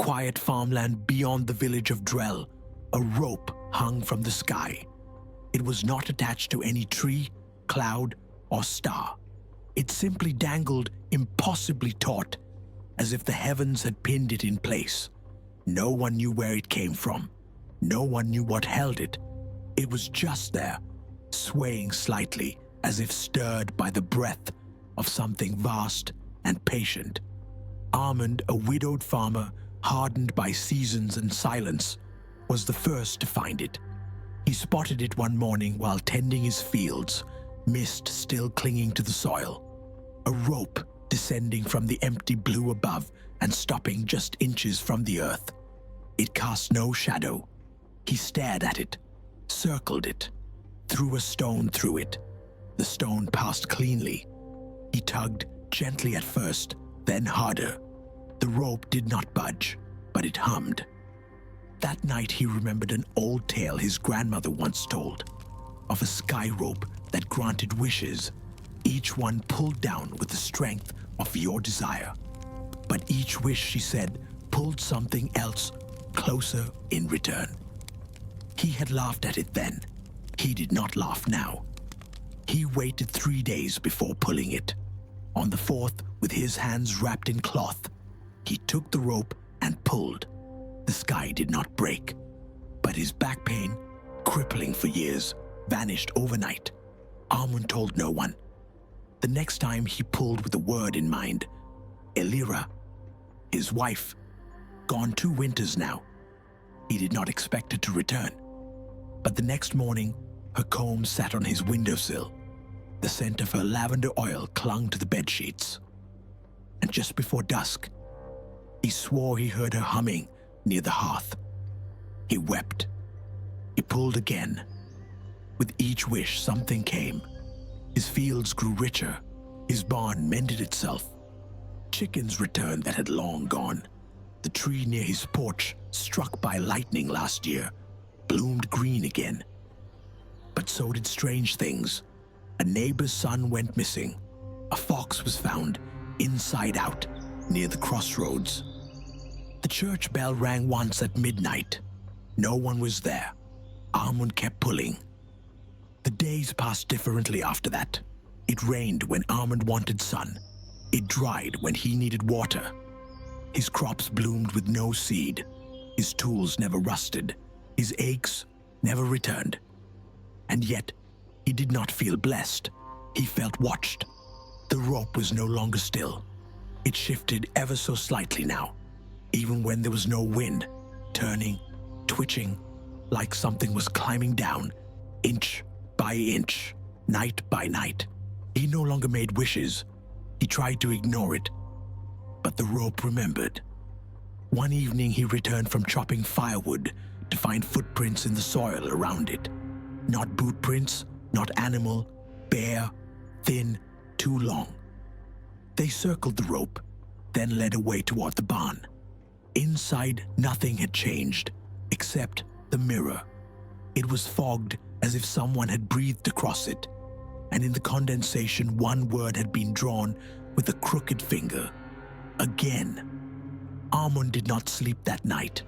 quiet farmland beyond the village of Drell, a rope hung from the sky. It was not attached to any tree, cloud, or star. It simply dangled impossibly taut, as if the heavens had pinned it in place. No one knew where it came from. No one knew what held it. It was just there, swaying slightly, as if stirred by the breath of something vast and patient. Armand, a widowed farmer, hardened by seasons and silence, was the first to find it. He spotted it one morning while tending his fields, mist still clinging to the soil. A rope descending from the empty blue above and stopping just inches from the earth. It cast no shadow. He stared at it, circled it, threw a stone through it. The stone passed cleanly. He tugged gently at first, then harder. The rope did not budge, but it hummed. That night he remembered an old tale his grandmother once told, of a sky rope that granted wishes, each one pulled down with the strength of your desire. But each wish, she said, pulled something else closer in return. He had laughed at it then. He did not laugh now. He waited 3 days before pulling it. On the fourth, with his hands wrapped in cloth, he took the rope and pulled. The sky did not break, but his back pain, crippling for years, vanished overnight. Armand told no one. The next time he pulled with a word in mind. Elira, his wife, gone 2 winters now. He did not expect her to return. But the next morning, her comb sat on his windowsill. The scent of her lavender oil clung to the bedsheets. And just before dusk, he swore he heard her humming near the hearth. He wept. He pulled again. With each wish, something came. His fields grew richer. His barn mended itself. Chickens returned that had long gone. The tree near his porch, struck by lightning last year, bloomed green again. But so did strange things. A neighbor's son went missing. A fox was found, inside out, near the crossroads. The church bell rang once at midnight. No one was there. Armand kept pulling. The days passed differently after that. It rained when Armand wanted sun. It dried when he needed water. His crops bloomed with no seed. His tools never rusted. His aches never returned. And yet, he did not feel blessed. He felt watched. The rope was no longer still. It shifted ever so slightly now, even when there was no wind, turning, twitching, like something was climbing down, inch by inch, night by night. He no longer made wishes. He tried to ignore it, but the rope remembered. One evening he returned from chopping firewood to find footprints in the soil around it. Not boot prints, not animal, bare, thin, too long. They circled the rope, then led away toward the barn. Inside, nothing had changed, except the mirror. It was fogged as if someone had breathed across it, and in the condensation one word had been drawn with a crooked finger. Again. Armand did not sleep that night.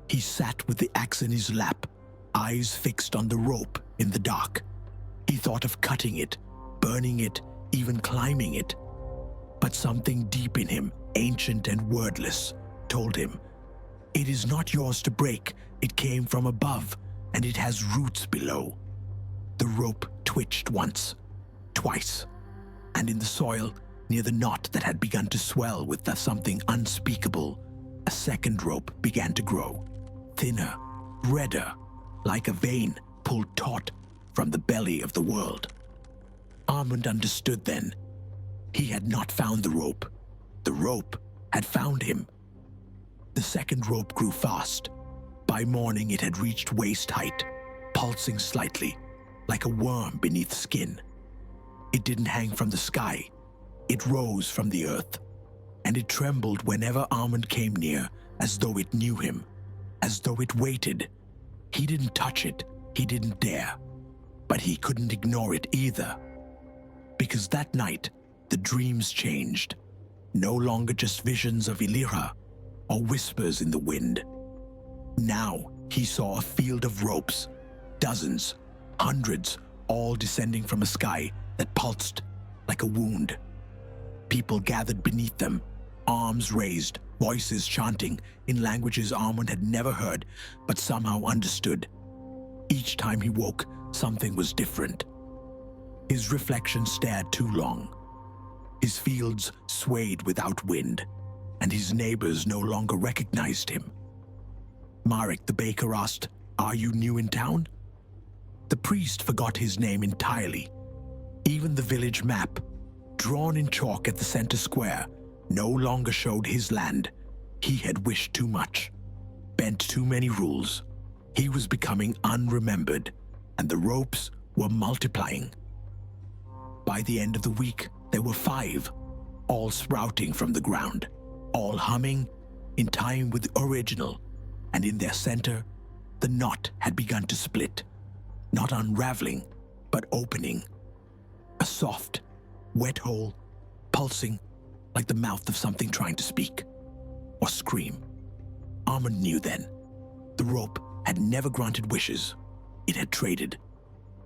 He sat with the axe in his lap, eyes fixed on the rope in the dark. He thought of cutting it, burning it, even climbing it. But something deep in him, ancient and wordless, told him, "It is not yours to break. It came from above, and it has roots below." The rope twitched once, twice, and in the soil, near the knot that had begun to swell with something unspeakable, a second rope began to grow, thinner, redder, like a vein pulled taut from the belly of the world. Armand understood then. He had not found the rope. The rope had found him. The second rope grew fast. By morning it had reached waist height, pulsing slightly, like a worm beneath skin. It didn't hang from the sky. It rose from the earth, and it trembled whenever Armand came near, as though it knew him, as though it waited. He didn't touch it, he didn't dare, but he couldn't ignore it either. Because that night, the dreams changed. No longer just visions of Elira or whispers in the wind. Now he saw a field of ropes, dozens, hundreds, all descending from a sky that pulsed like a wound. People gathered beneath them, arms raised, voices chanting in languages Armand had never heard but somehow understood. Each time he woke, something was different. His reflection stared too long. His fields swayed without wind, and his neighbors no longer recognized him. Marek the baker asked, "Are you new in town?" The priest forgot his name entirely. Even the village map, drawn in chalk at the center square, no longer showed his land. He had wished too much, bent too many rules. He was becoming unremembered, and the ropes were multiplying. By the end of the week, there were 5, all sprouting from the ground, all humming in time with the original, and in their center, the knot had begun to split, not unraveling, but opening. A soft, wet hole, pulsing like the mouth of something trying to speak or scream. Armand knew then. The rope had never granted wishes. It had traded,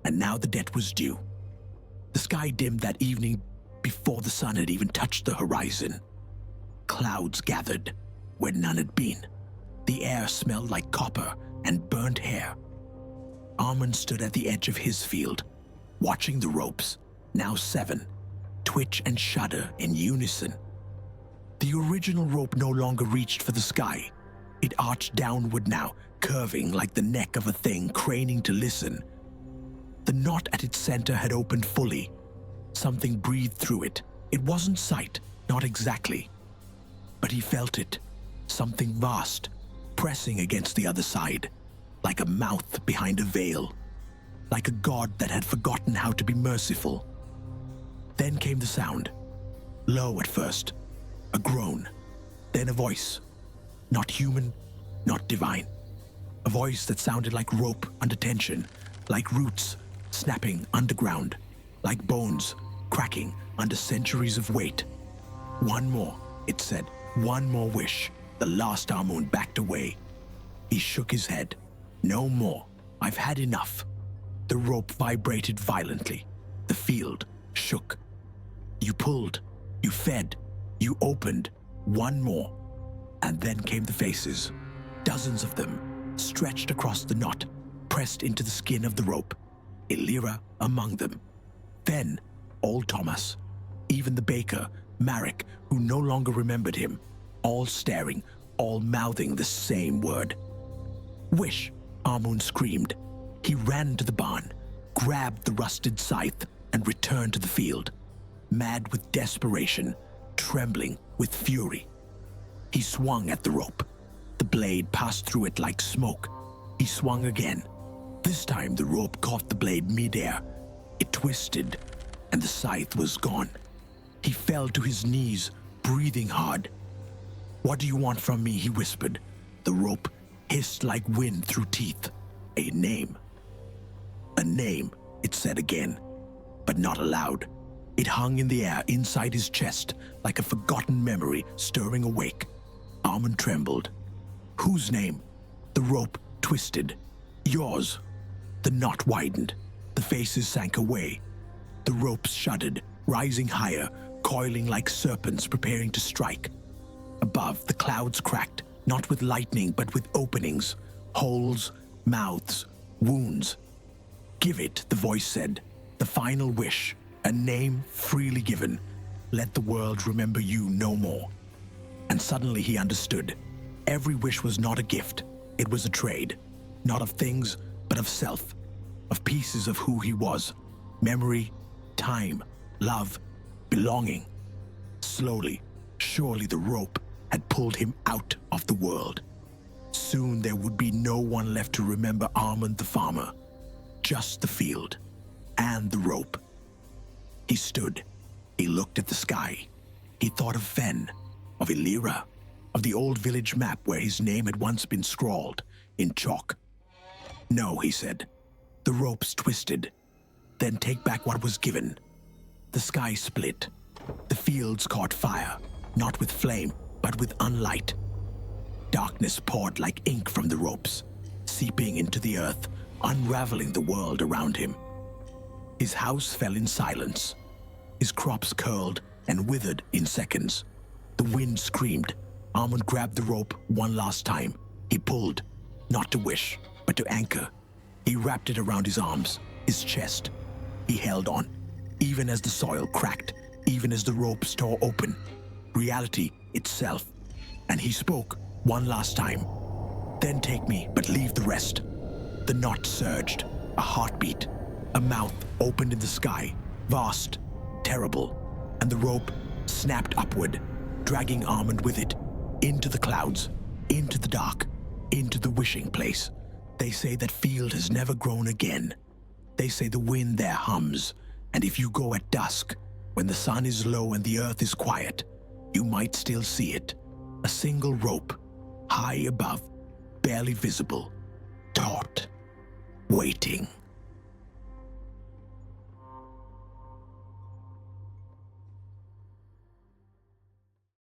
and now the debt was due. The sky dimmed that evening before the sun had even touched the horizon. Clouds gathered where none had been. The air smelled like copper and burnt hair. Armand stood at the edge of his field, watching the ropes, now 7, twitch and shudder in unison. The original rope no longer reached for the sky. It arched downward now, curving like the neck of a thing craning to listen. The knot at its center had opened fully. Something breathed through it. It wasn't sight, not exactly. But he felt it, something vast, pressing against the other side, like a mouth behind a veil, like a god that had forgotten how to be merciful. Then came the sound, low at first, a groan, then a voice, not human, not divine. A voice that sounded like rope under tension, like roots snapping underground, like bones cracking under centuries of weight. "One more," it said, "one more wish." The last Armand backed away. He shook his head. "No more. I've had enough." The rope vibrated violently. The field shook. You pulled, you fed, you opened. One more. And then came the faces. Dozens of them, stretched across the knot, pressed into the skin of the rope. Elira among them. Then, old Thomas, even the baker, Marek, who no longer remembered him, all staring, all mouthing the same word. "Wish," Armand screamed. He ran to the barn, grabbed the rusted scythe, and returned to the field, mad with desperation, trembling with fury. He swung at the rope. The blade passed through it like smoke. He swung again. This time the rope caught the blade midair. It twisted, and the scythe was gone. He fell to his knees, breathing hard. "What do you want from me?" he whispered. The rope hissed like wind through teeth. "A name." "A name," it said again, but not aloud. It hung in the air inside his chest like a forgotten memory stirring awake. Armand trembled. "Whose name?" The rope twisted. "Yours." The knot widened. The faces sank away. The ropes shuddered, rising higher, coiling like serpents preparing to strike. Above, the clouds cracked, not with lightning but with openings, holes, mouths, wounds. "Give it," the voice said. "The final wish, a name freely given. Let the world remember you no more." And suddenly he understood. Every wish was not a gift. It was a trade, not of things, but of self, of pieces of who he was. Memory, time, love, belonging. Slowly, surely the rope had pulled him out of the world. Soon there would be no one left to remember Armand the farmer. Just the field and the rope. He stood. He looked at the sky. He thought of Fen, of Elira, of the old village map where his name had once been scrawled in chalk. "No," he said. The ropes twisted. "Then take back what was given." The sky split. The fields caught fire, not with flame, but with unlight. Darkness poured like ink from the ropes, seeping into the earth, unraveling the world around him. His house fell in silence. His crops curled and withered in seconds. The wind screamed. Armand grabbed the rope one last time. He pulled, not to wish, but to anchor. He wrapped it around his arms, his chest. He held on, even as the soil cracked, even as the ropes tore open. Reality itself. And he spoke one last time. Then take me, but leave the rest. The knot surged, a heartbeat. A mouth opened in the sky, vast, terrible, and the rope snapped upward, dragging Armand with it, into the clouds, into the dark, into the wishing place. They say that field has never grown again. They say the wind there hums, and if you go at dusk, when the sun is low and the earth is quiet, you might still see it. A single rope, high above, barely visible, taut, waiting.